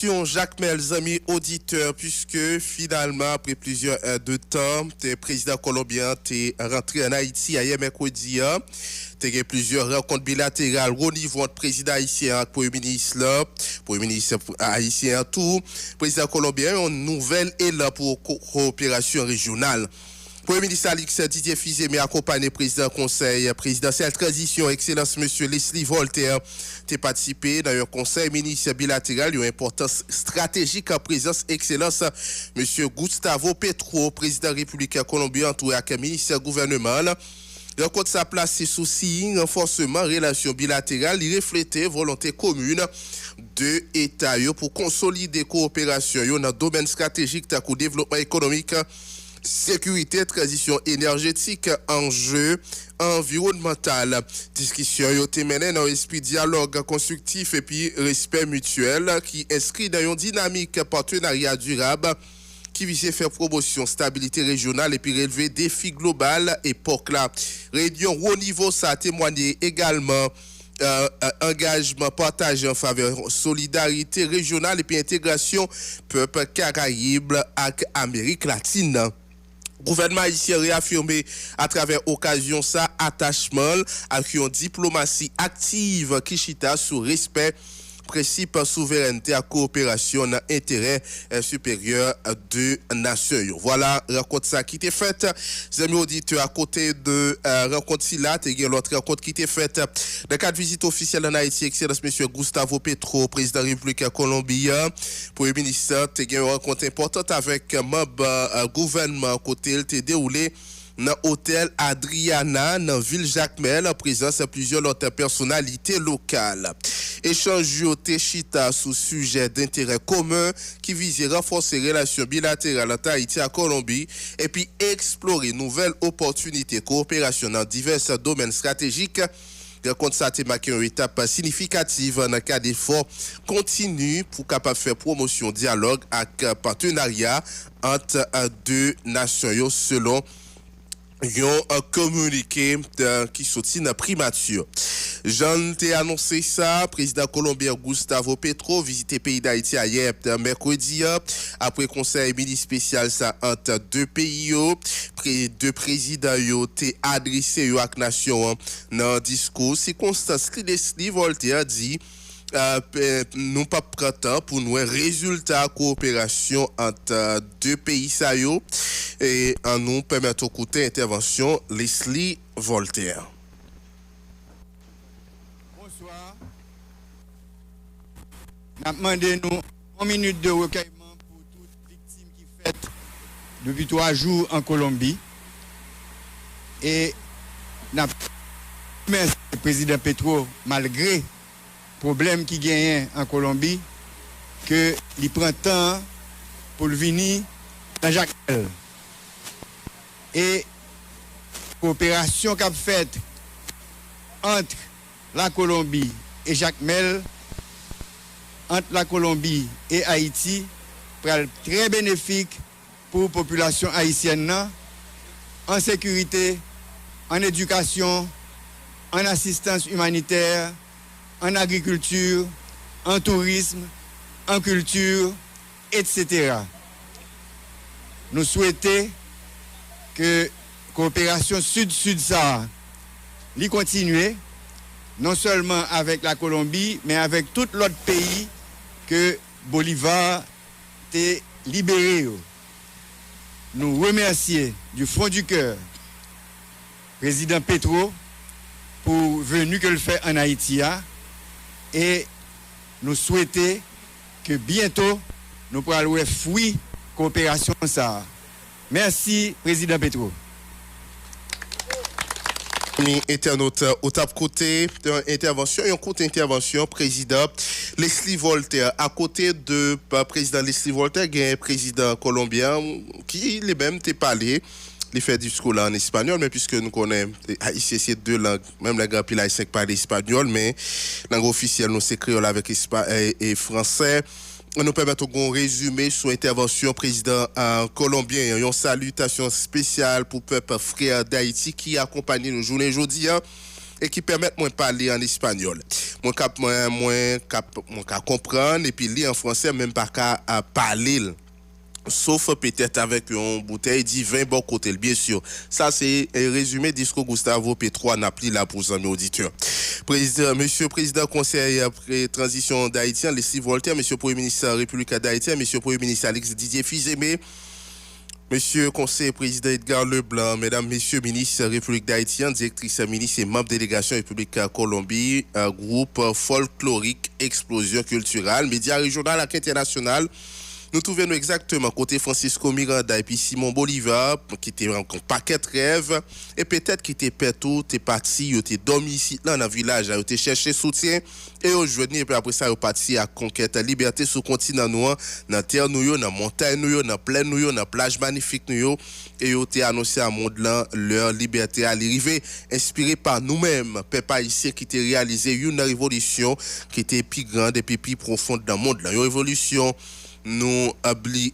Jacques Mel, amis auditeurs, puisque finalement, après plusieurs heures de temps, le président colombien est rentré en Haïti hier mercredi. Il y a eu plusieurs rencontres bilatérales au niveau du président haïtien avec le Premier ministre haïtien tout. Le président colombien a une nouvelle élan pour coopération régionale. Premier ministre Alix Didier Fizé a accompagné le président du conseil présidentiel transition, Excellence M. Leslie Voltaire, a participé dans un conseil ministre bilatéral, une importance stratégique en présence Excellence M. Gustavo Petro, président républicain colombien, entouré avec le ministre gouvernemental. Rencontre sa place ses soucis, renforcement, relations bilatérales, il reflétait volonté commune de État pour consolider coopération dans le domaine stratégique de développement économique, sécurité, transition énergétique, enjeux environnemental. Discussion yo te mené dans esprit dialogue constructif et puis respect mutuel qui inscrit dans une dynamique partenariat durable qui visait faire promotion stabilité régionale et puis relever défis global époque là. Réunion haut niveau ça a témoigné également engagement partagé en faveur solidarité régionale et puis intégration peuple Caraïbes avec Amérique latine. Gouvernement haïtien réaffirmé à travers occasion ça attachement avec une diplomatie active qui chita sous respect principe souveraineté à coopération dans intérêt supérieur de nation. Voilà rencontre ça qui était faite. Amis auditeurs, à côté de rencontre là, il y a l'autre rencontre qui était faite dans le cadre de visite officielle en Haïti, Excellence M. Gustavo Petro, président républicain colombien, Premier ministre, il y a une rencontre importante avec membre gouvernement côté il était déroulé dans l'hôtel Adriana, dans la ville Jacmel, en présence de plusieurs autres personnalités locales. Échange yoté chita sous sujet d'intérêt commun qui vise à renforcer les relations bilatérales entre Haïti et Colombie et puis explorer nouvelles opportunités de coopération dans divers domaines stratégiques. Rencontre ça a marqué une étape significative dans le cas d'efforts continus pour capable faire promotion dialogue avec partenariat entre deux nations selon un communiqué qui sorti dans primature. Jean t'ai annoncé ça, président colombien Gustavo Petro visité pays d'Haïti hier mercredi après conseil ministre spécial ça entre deux pays deux présidents yo t'ai adressé yo ak nation dans discours circonstance Leslie Voltaire dit nous pas printemps pour nous résultat coopération entre deux pays ça yo et en nous permettre d'écouter intervention Leslie Voltaire. Bonsoir. Nous demandé nous 1 minute de recueillement pour toutes victimes qui fêtent depuis 3 jours en Colombie. Et nous remercions le président Petro, malgré le problème qui gagne en Colombie, que il prend temps pour venir dans Jacmel. Et coopération qu'a faite entre la Colombie et Jacmel, entre la Colombie et Haïti, sera très bénéfique pour la population haïtienne, en sécurité, en éducation, en assistance humanitaire, en agriculture, en tourisme, en culture, etc. Nous souhaitons que la coopération Sud-Sud-Sahara continue, non seulement avec la Colombie, mais avec tout l'autre pays que Bolivar a libéré. Nous remercions du fond du cœur le président Petro pour venue que le fait en Haïti et nous souhaitons que bientôt nous pourrons avoir fruit coopération ça. Merci, président Petro. Internaute au tap côté intervention et en courte intervention président Leslie Voltaire à côté de président Leslie Voltaire il y a un président colombien qui les mêmes t'est parlé il fait du discours là en espagnol mais puisque nous connaissons ici c'est deux langues même la grand pile haïtien parle espagnol mais langue officielle nous c'est créole avec et français. Nous permettons de résumer son intervention président colombien. Une salutation spéciale pour le peuple frère d'Haïti qui accompagne nos journées aujourd'hui et qui permettent moi de parler en espagnol. Moi comprendre et puis lire en français même pas qu'à parler. Sauf peut-être avec une bouteille de vin bon côté, bien sûr. Ça, c'est un résumé discours Gustavo Petro Napoli là pour amis auditeurs. Monsieur Président Conseil après transition d'Haïti, Leslie Voltaire, Monsieur Premier ministre République d'Haïti, Monsieur Premier ministre Alex Didier Fils-Aimé, Monsieur Conseil Président Edgar Leblanc, Mesdames, Messieurs ministres République d'Haïti, directrice ministre et membre délégation République Colombie, groupe folklorique Explosion culturelle, médias régional et international. Nous trouvons exactement côté Francisco Miranda et puis Simon Bolivar qui était un paquet de rêves et peut-être qui était perdu, t'es parti, t'es dormi ici dans le village, t'es cherché soutien et aujourd'hui et puis après ça parti à conquête la liberté sur continent noir, dans terre nous dans montagne nous dans plaine nous dans plage magnifique nous et t'es annoncé à monde là leur liberté à l'arrivée inspiré par nous-mêmes peuple haïtien qui était réalisé une révolution qui était plus grande et plus profonde dans le monde là, une révolution nous oublier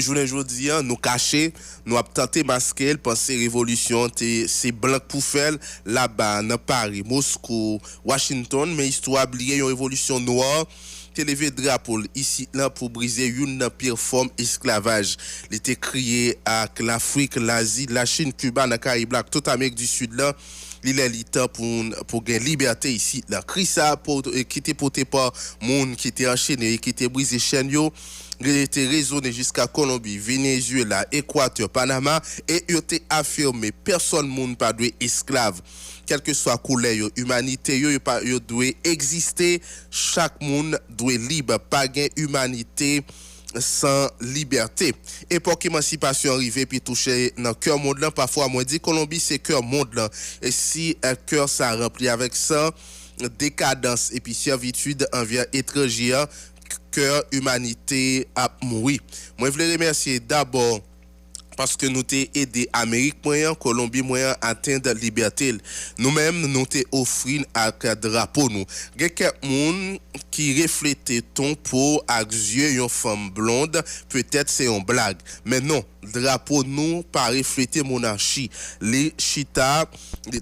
journée aujourd'hui nous cacher nous a tenté masquer penser révolution c'est blanc pour faire là-bas dans Paris Moscou Washington mais histoire oublier une révolution noire qui levé drapeau ici là pour briser une pire forme esclavage il était crié à l'Afrique l'Asie la Chine Cuba la Caraïbes toute Amérique du Sud là il est le temps pour gagner liberté ici la crise ça qui était porté par monde qui était enchaîné qui était brisé chaîne yo il était raisonné jusqu'à Colombie Venezuela Équateur Panama et il était affirmé personne monde pas doit esclave quelle que soit couleur yo humanité yo doit exister chaque monde doit libre pas gain humanité sans liberté. Époque émancipation arrivée puis toucher dans cœur monde là parfois moi dit Colombie c'est cœur monde là et si un cœur ça rempli avec ça décadence et puis servitude envers étrangers cœur humanité a mouru. Moi je voulais remercier d'abord parce que nous t'ai aidé Amérique moyen Colombie moyen atteindre liberté nous-mêmes nous t'ai offert un drapeau nous quelqu'un monde qui reflétait ton peau avec yeux une femme blonde peut-être c'est une blague mais non drapeau nous pas refléter monarchie les chita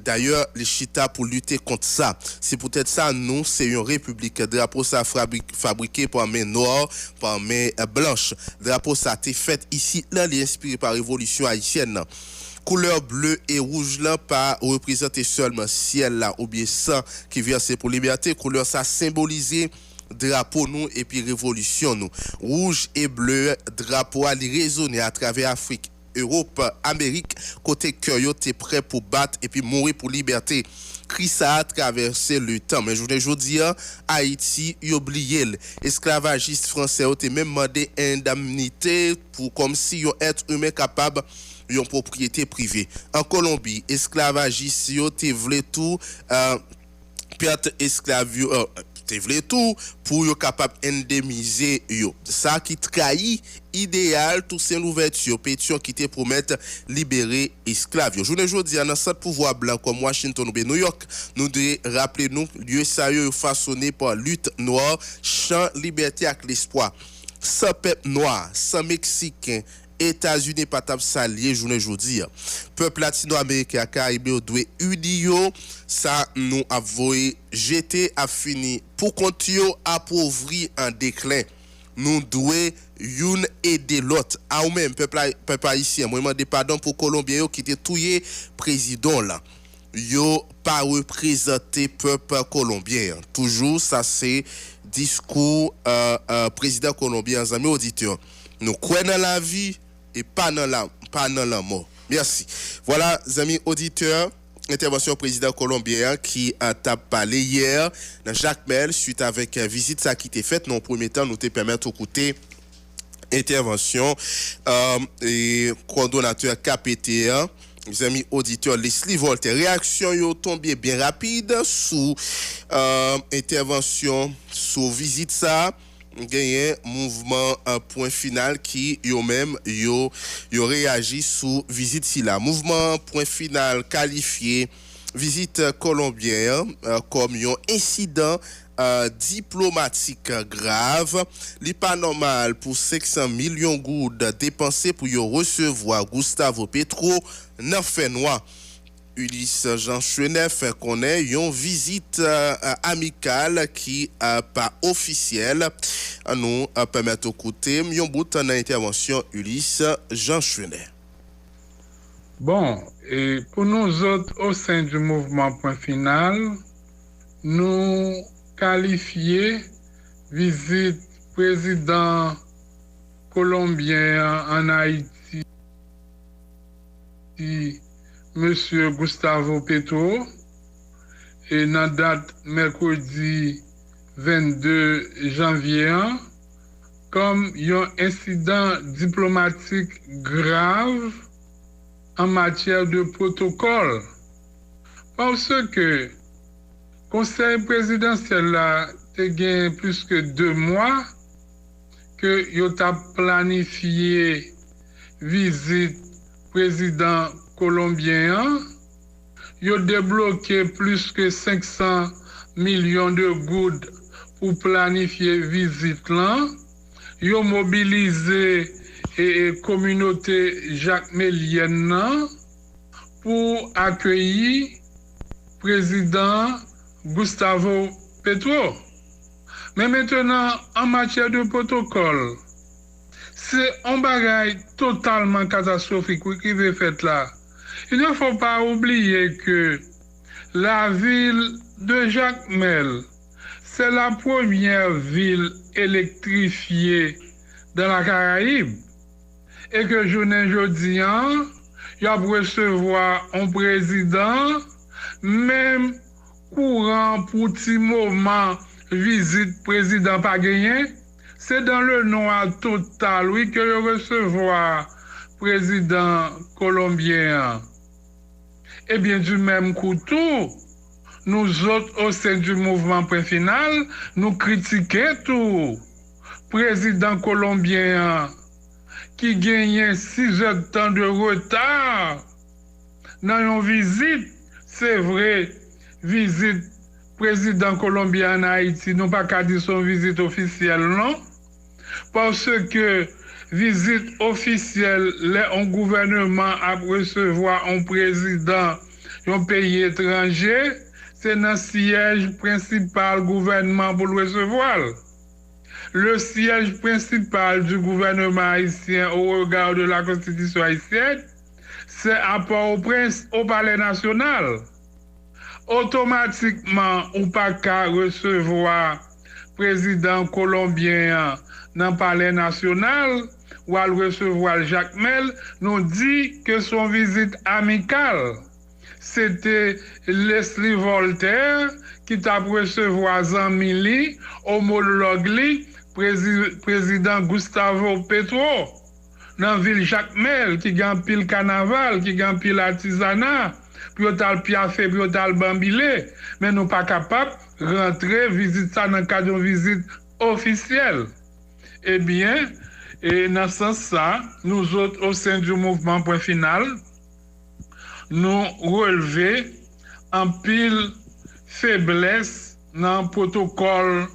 d'ailleurs les chita pour lutter contre ça c'est peut-être ça nous c'est une république drapeau ça fabriqué par main noire par main blanche drapeau ça été fait ici là il est inspiré par révolution haïtienne couleur bleu et rouge là pas représenter seulement ciel là ou bien sang qui verse pour liberté couleur ça symboliser drapeau nous et puis révolution nous rouge et bleu drapeau à résonner à travers Afrique Europe Amérique côté cœur yo t'es prêt pour battre et puis mourir pour liberté Christ a traversé le temps mais je vous dis Haïti y oublié esclavagiste français ont même demandé indemnité pour comme si un être humain capable une propriété privée en Colombie esclavagiste yo te vle tout perte esclavio te vle tout pour yo capable indemniser yo ça qui trahit idéal tout c'est l'ouverture pétition qui te promettre libérer esclaves je ne dis dans ce pouvoir blanc comme Washington ou New York nous devons rappeler nous lieu ça yo façonné par lutte noire chant liberté avec l'espoir sans peuple noir sans mexicain États-Unis pas tap salier journée jodi peuple latino-américain Caraïbes doit unir ça nous avoué jeter a fini pour continuer appauvri en déclin nous doit une aider l'autre à ou même peuple haïtien moi demande pardon pour Colombien qui était touyer président là yo pas représenter peuple colombien toujours ça c'est discours président colombien amis auditeurs nous croyons dans la vie et pas dans la mort. Merci. Voilà, amis auditeurs, intervention président colombien qui a parlé hier dans Jacques Mel suite avec visite ça qui était faite. Dans le premier temps, nous te permettre d'écouter intervention et coordonnateur KPTA. Les amis auditeurs, Leslie Voltaire, réaction yo tombé bien rapide sous intervention sous visite ça. Gagné mouvement point final qui yo même yo réagi sous visite si là mouvement point final qualifié visite colombienne comme un incident diplomatique grave li pas normal pour 500 millions goud dépensés pour yo recevoir Gustavo Petro nan fait noir Ulysse Jean Chenet fait connaître une visite amicale qui pas officielle. Nous permettre d'écouter un bout de l'intervention Ulysse Jean Chenet. Bon, et pour nous autres au sein du mouvement Point Final, nous qualifions visite président colombien en Haïti, Monsieur Gustavo Petro, et dans date mercredi 22 janvier, comme un incident diplomatique grave en matière de protocole. Parce que Conseil présidentiel a gagné plus que 2 mois que yo a planifié visite président colombien. Yo débloqué plus que 500 millions de gouttes pour planifier visite là. Yo mobilisé et communauté Jacques Mélienne pour accueillir président Gustavo Petro. Mais maintenant, en matière de protocole, c'est un bagage totalement catastrophique qui est fait là. Il ne faut pas oublier que la ville de Jacmel, c'est la première ville électrifiée dans la Caraïbe. Et que journée jeudi, il y a recevoir un président, même courant pour petit moment, visite président pas gagné, c'est dans le noir total, oui, que je recevoir président colombien. Eh bien, du même coup, tout, nous autres, au sein du mouvement Point Final, nous critiquons tout. Président colombien qui gagne 6 heures de temps de retard dans une visite, c'est vrai, visite président colombien en Haïti, non pas qu'à dire son visite officielle, non, parce que visite officielle, un gouvernement a recevoir un président d'un pays étranger, c'est dans le siège principal gouvernement pour le recevoir. Le siège principal du gouvernement haïtien au regard de la constitution haïtienne, c'est à Port-au-Prince, au Palais national. Automatiquement, on pas qu'à recevoir président colombien dans le Palais national, ou à recevoir Jacques Mel, nous dit que son visite amicale, c'était Leslie Voltaire qui t'a recevoir Zanmili, homologue président Gustavo Petro, dans la ville Jacques Mel, qui gagne pile carnaval, qui gagne pile artisanat, puis on piafé, puis on bambilé, mais nous pas capables de rentrer, visiter ça dans le cadre d'une visite officielle. Eh bien, et dans ce sens-là, nous autres, au sein du mouvement Point Final, nous relevons en pile faiblesse dans le protocole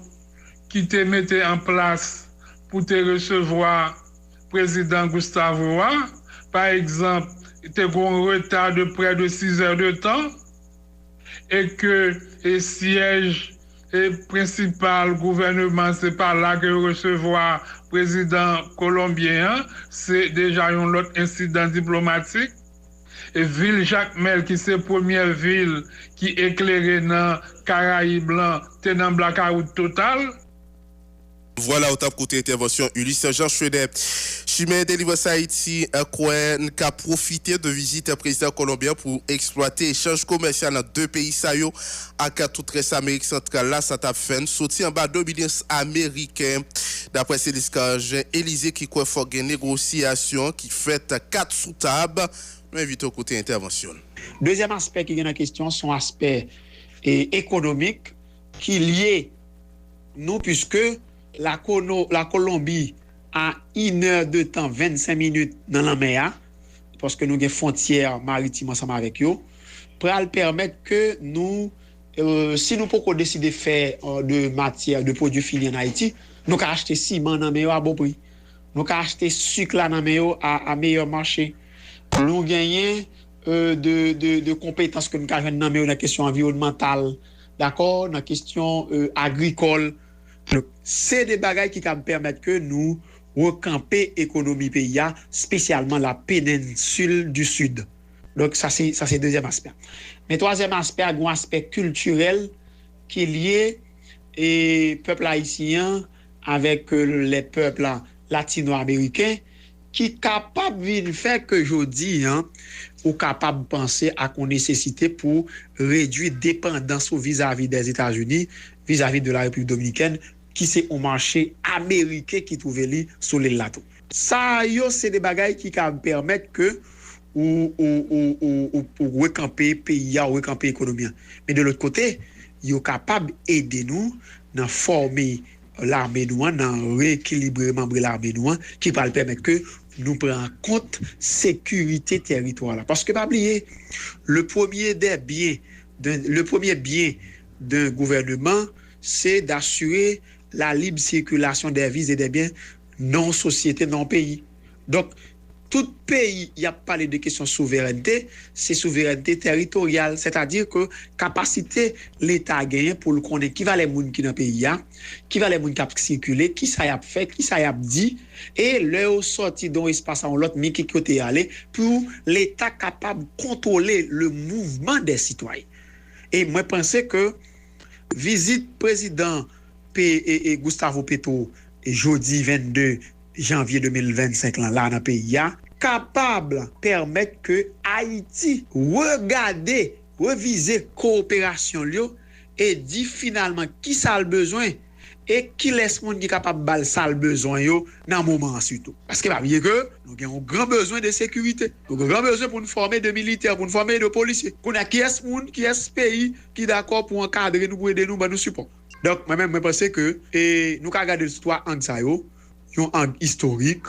qui te mettait en place pour te recevoir président Gustavo. Par exemple, tu as un retard de près de 6 heures de temps et que le siège principal gouvernement, c'est pas là que recevoir président colombien, c'est déjà un autre incident diplomatique. Et ville Jacmel, qui c'est la première ville qui éclairée dans Caraïbes blanc, t'es dans blackout total. Voilà, au top côté intervention, Ulysse Jean Chenet. Chimé délivre Haïti, a profité de visite président colombien pour exploiter l'échange commercial dans 2 pays sayo à 4 toute Amérique centrale. Là, ça t'a fait sorti en bas de millions américains. D'après Célis Cargin, Élysée qui croit faut une négociation qui fait 4 sous table. Nous invitons au côté intervention. Deuxième aspect qui est en question, son aspect économique qui est lié nous puisque la Colombie a 1 heure de temps, 25 minutes dans la mer, parce que nous avons une frontière maritime ensemble avec eux, pour permettre que nous, si nous pouvons décider de faire de matière, de produits finis en Haïti, nous pouvons acheter ciment dans la à bon prix. Nous pouvons acheter sucre dans la à meilleur marché. Nous gagnons de compétences que nous avons dans la question environnementale, d'accord, dans la question agricole. Donc, c'est des bagages qui me permettent que nous recamper l'économie pays, spécialement la péninsule du Sud. Donc, ça c'est le deuxième aspect. Mais troisième aspect, un aspect culturel qui est lié au peuple haïtien avec les peuples latino-américains qui est capable de faire que je dis, ou capable de penser à qu'on nécessité pour réduire dépendance vis-à-vis des États-Unis, vis-à-vis de la République dominicaine, qui c'est au marché américain qui trouve li sur l'île là. Ça, c'est des bagages qui permettent que ou recamper pays, ou recamper l'économie. Mais de l'autre côté, ils sont capables d'aider nous dans former l'armée noire, dans rééquilibrer membre de l'armée noire, qui va permettre que nous prenions en compte sécurité territoriale. Parce que, pas oublier, le premier bien d'un gouvernement, c'est d'assurer la libre circulation des vies et des biens non société, non pays. Donc, tout pays, il y a parlé de questions de souveraineté, c'est souveraineté territoriale, c'est-à-dire que capacité l'État a gagné pour le connaître qui va les gens qui dans le pays, qui va les gens qui circuler, qui ça y a fait, qui ça y a dit, et leur sorti dans l'espace en l'autre, mais qui côté aller, pour l'État capable de contrôler le mouvement des citoyens. Et moi, je pensais que visite président et Gustavo Petro, jeudi 22 janvier 2025, là dans le pays, capable de permettre que Haïti regarde, reviser coopération et dit finalement qui ça a besoin et qui laisse monde qui capable de ça le besoin dans le moment surtout. Parce que bien que nous avons grand besoin de sécurité, nous avons grand besoin pour nous former de militaires, pour nous former de policiers. Qu'on a qui est monde, qui est pays qui est d'accord pour encadrer nous, pour aider nous, nous support. Donc moi-même je pense que nous avons regardé l'histoire en ça un angle historique,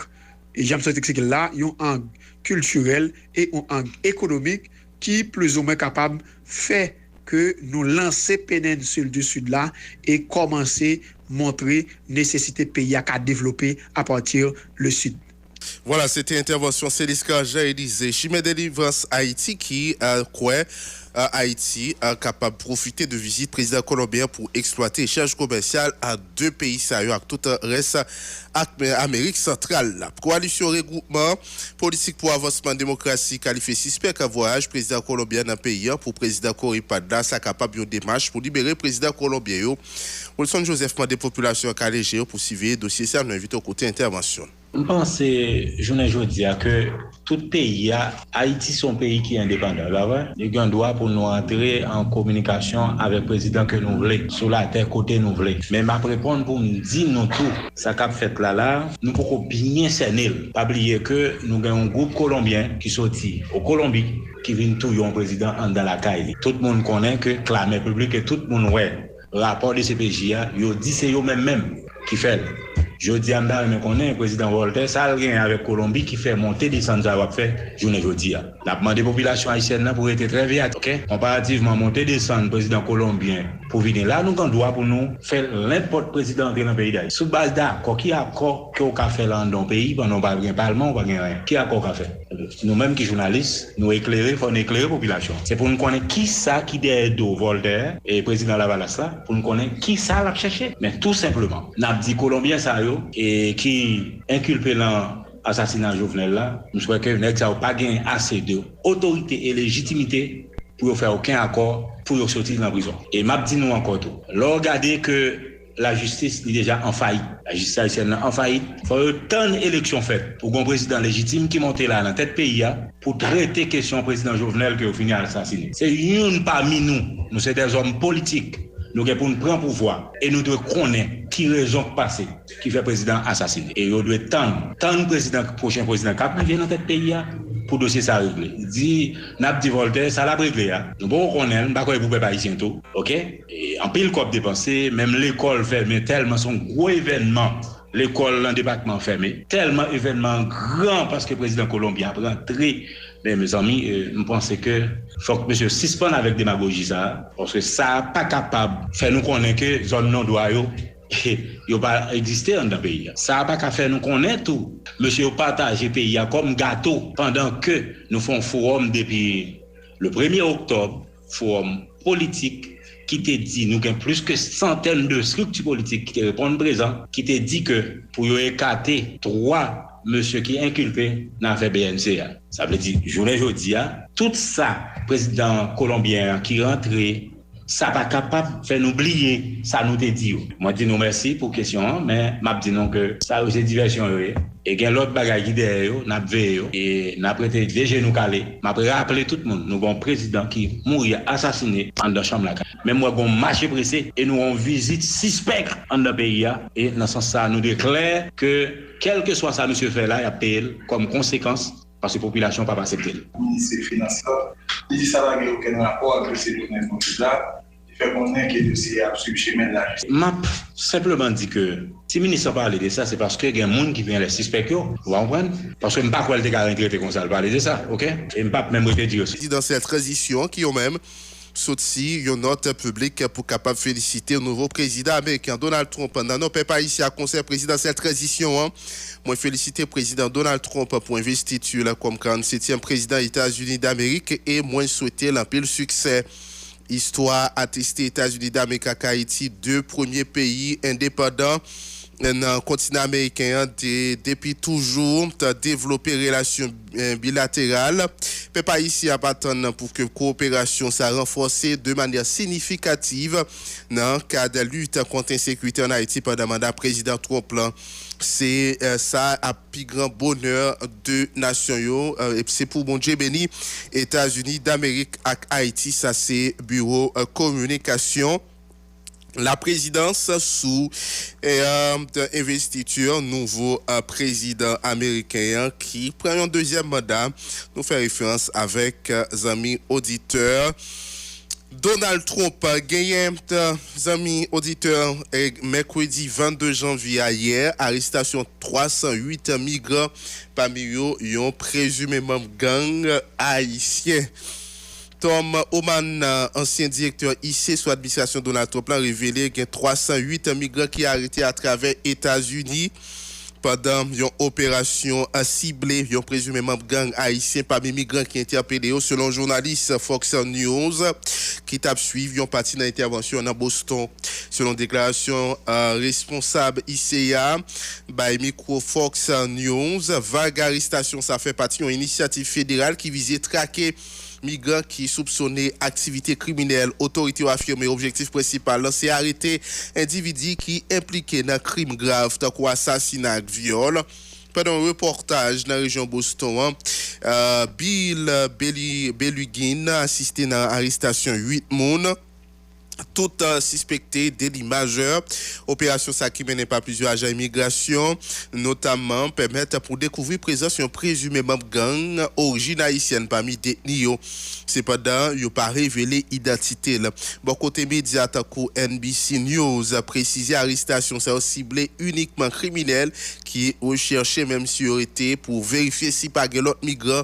et j'aime ça que là, un angle culturel et un angle économique qui plus ou moins capable de faire que nous lancer péninsule du Sud là et commencer à montrer nécessité pays à développer à partir le Sud. Voilà, c'était intervention Célisca Jaélisé, Chimé Délivrance Haïti qui Haïti est capable de profiter de visite président colombien pour exploiter l'échange commercial à deux pays sérieux avec tout le reste Amérique centrale. La coalition regroupement politique pour avancement démocratie qualifié suspect qu'un voyage président colombien dans le pays pour président Corripada ça capable de démarche pour libérer président colombien. Wilson Joseph des populations calégées pour suivre dossier ça nous invite au côté intervention. Je pense aujourd'hui que tout pays, Haïti son pays qui est indépendant. Il a un droit pour nous entrer en communication avec le président que nous voulons, sur la terre côté nous voulons. Mais je répondre pour nous dire nous tout, ça qu'a fait là, nous pouvons bien cerner. Pas oublier que nous avons un groupe colombien qui sortit au Colombie, qui vient tout un président dans la caille. Tout le monde connaît que clamé public et tout le monde ouais. Rapport de CPJ, il dit c'est eux-mêmes qui fait. Je dis à me connaît le président Voltaire, ça a rien avec Colombie qui fait monter descendre ça va faire journée aujourd'hui. La demande des populations haïtiennes pour être très vite, OK? Comparativement monter descendre président colombien pour venir là nous avons droit pour nous faire n'importe président dans le pays d'Haïti. Sous base d'accord qui accord que au fait là dans le pays pendant pas rien parlement pas rien. Qui accord qu'a fait? Nous mêmes qui journalistes, nous éclairer faut éclairer population. C'est pour nous connaître qui ça qui derrière Voltaire et président Lavalas là pour nous connaître qui ça l'a cherché. Mais tout simplement, n'a dit colombien ça et qui inculpé l'assassinat Jovenel là, je crois que nèg ça pas gain assez de autorité et légitimité pour faire aucun accord pour sortir de la prison. Et m'a dit nous encore tout. Là regardez que la justice est déjà en faillite. La justice haïtienne en faillite. Il faut tant d'élections faites pour un président légitime qui monte là dans la tête pays pour traiter question président Jovenel qui a fini à assassiner. C'est une parmi nous. Nous sommes des hommes politiques. Nous devons nous prendre pouvoir et nous devons connaître qui raison passée qui fait président assassiné. Et nous devons tant président prochain président qui vient dans tête pays pour dossier ça régler. Dit n'a dit Voltaire ça l'a réglé Nous bon connaître pas quoi pour peuple haïtien tout. OK? Et en pile cop dépensé, même l'école fermée tellement son gros événement. L'école dans le département fermé, tellement événement grand parce que le président colombien a rentré. Mais mes amis, je pense que faut que monsieur suspende avec démagogie ça, parce que ça pas capable faire nous connaître que zone non droit il n'a pas existé dans le pays. Ça n'a pas qu'à faire nous connaître tout. Monsieur partage le pays comme gâteau pendant que nous faisons forum depuis le 1er octobre, forum politique qui te dit, nous avons plus que centaines de structures politiques qui te répondent présent, qui te dit que pour y écarter 3 monsieur qui est inculpé dans l'affaire BNCA. Ça veut dire, journée aujourd'hui, tout ça, président colombien qui rentré, ça pas capable de faire nous oublier, ça nous te dit. Moi, je dis nous merci pour la question, mais je dis non que ça c'est diversion. Et qu'il y a l'autre bagaille qui derrière, nous avons veillé, et nous avons prêté déjà nous caler. Je vais rappeler tout le monde, nous avons un président qui mourit assassiné dans la chambre. Même moi, nous avons marché pressé et nous avons visite suspect dans le pays. Et dans ce sens, ça nous déclare que, quel que soit ça, monsieur fait là, il y a payé comme conséquence. Parce que la population n'a pas accepté. Le ministre des Finances, il dit que ça n'a aucun rapport avec ce domaine là. Il fait connaître que le dossier a suivi chemin de la justice. Je simplement dit que si le ministre parle de ça, c'est parce qu'il y a des gens qui viennent les suspects. Vous comprenez? Parce que je ne sais pas quoi le traité comme ça, parler de ça. OK? Et je ne sais pas même répéter aussi. Dans cette transition, qui ont même sorti une note publique pour capable féliciter le nouveau président américain Donald Trump. Dans nos pays ici à conseil président cette transition, moi féliciter le président Donald Trump pour investiture comme 47e président des États-Unis d'Amérique et moi souhaiter l'empile succès. Histoire attestée États-Unis d'Amérique à Haïti, 2 premiers pays indépendants dans le continent américain depuis toujours développer relations bilatérales. Mais pas ici à attendre pour que la coopération soit renforcée de manière significative dans le cadre de la lutte contre l'insécurité en Haïti pendant le mandat président Trump. C'est ça à plus grand bonheur de nations et c'est pour bon Dieu béni États-Unis d'Amérique à Haïti, ça c'est bureau communication. La présidence sous investiture nouveau président américain qui prend un deuxième mandat. Nous fait référence avec amis auditeurs. Donald Trump gagné amis auditeurs mercredi 22 janvier hier arrestation 308 migrants parmi eux un présumément gang haïtien. Tom Oman, ancien directeur IC sous l'administration Donald Trump, a révélé qu'il y a 308 migrants qui sont arrêtés à travers les États-Unis pendant une opération ciblée, un présumément gang haïtien parmi les migrants qui ont été interpellés selon le journaliste Fox News qui t'a suivi une partie de l'intervention dans Boston. Selon déclaration responsable ICA, by micro Fox News, vague arrestation, ça fait partie d'une initiative fédérale qui visait traquer migrants qui soupçonnaient activité criminelle. Autorité a affirmé objectif principal, c'est arrêter individus qui impliqués dans crimes graves, tels qu'assassinat, viol. Pendant un reportage dans la région Boston, Bill Belugin a assisté dans l'arrestation 8 personnes. Tout suspecté délit majeur. Opération ça qui menée par plusieurs agents d'immigration, notamment permettre pour découvrir présence d'un présumé membre gang origine haïtienne parmi détenus. Cependant, il n'a pas révélé identité. Bon côté média comme NBC News a précisé arrestation ça ciblé uniquement criminel qui est recherché même si aurait été pour vérifier si pas l'autre migrant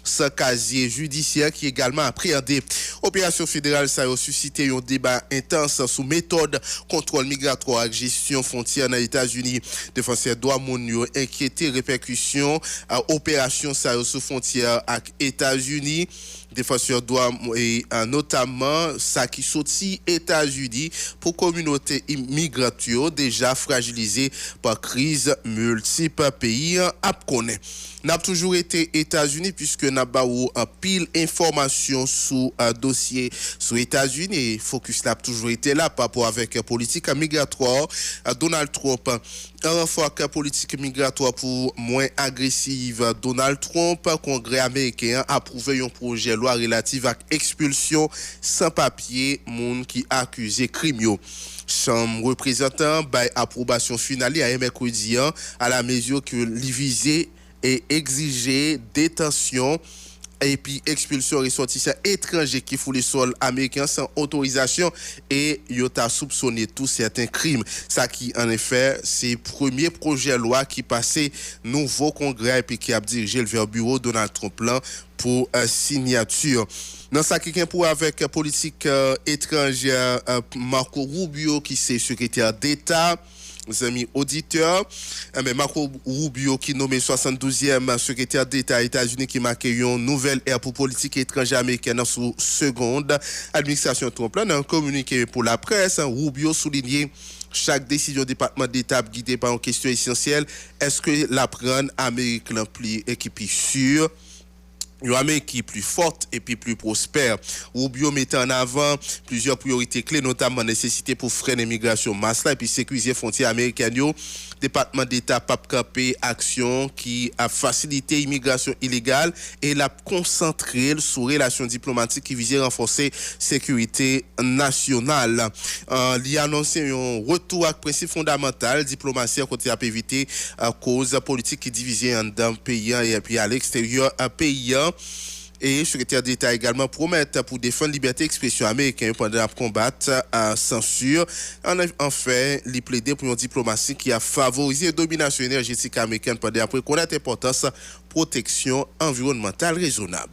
sans casier judiciaire qui est également appréhendé. Opération fédérale, ça a suscité un débat intense sous méthode contrôle migratoire et gestion frontière dans les États-Unis. Défenseur droit mondiaux inquiété répercussions à opération ça sous frontière avec États-Unis. Défenseur droit et notamment ça qui sorti États-Unis pour communauté migratoire déjà fragilisée par crise multiples pays à connaître. N'a toujours été États-Unis puisque n'a pas eu un pile information sous dossier sur États-Unis et focus n'a toujours été là par rapport avec politique migratoire Donald Trump. Un renfort politique migratoire pour moins agressive Donald Trump, Congrès américain a approuvé un projet de loi relatif à expulsion sans papier monde qui accusé criminels. Chambre représentant by approbation finale à mercredi à la mesure que l'y visait et exiger détention et puis expulsion ressortissants étrangers qui foulent le sol américain sans autorisation et il a soupçonné tous certains crimes. Ça qui en effet c'est premier projet de loi qui passait nouveau congrès et puis qui a dirigé vers bureau Donald Trump là pour signature. Dans ça qui est pour avec politique étrangère Marco Rubio qui c'est secrétaire d'État. Mes amis auditeurs, Marco Rubio qui nommé 72e secrétaire d'État aux États-Unis qui marque une nouvelle ère pour politique étrangère américaine sous seconde administration Trump. Dans un communiqué pour la presse, Rubio soulignait chaque décision du département d'État guidée par une question essentielle. Est-ce que la prendre Amérique l'ampli équipe sûre? Une Amérique qui est plus forte et puis plus prospère. Rubio mettait en avant plusieurs priorités clés, notamment la nécessité pour freiner l'immigration masse et puis sécuriser les frontières américaines. Département d'État pape campé action qui a facilité l'immigration illégale et l'a concentré sur relations diplomatiques qui visaient renforcer sécurité nationale. Il a annoncé un retour à principe fondamental diplomatie à côté à éviter cause politique qui divisait dans le pays et puis à l'extérieur un pays. Et le secrétaire d'État également promettent pour défendre la liberté d'expression américaine pendant la combattre à censure. Enfin, il plaidait pour une diplomatie qui a favorisé la domination énergétique américaine pendant après connaître l'importance protection environnementale raisonnable.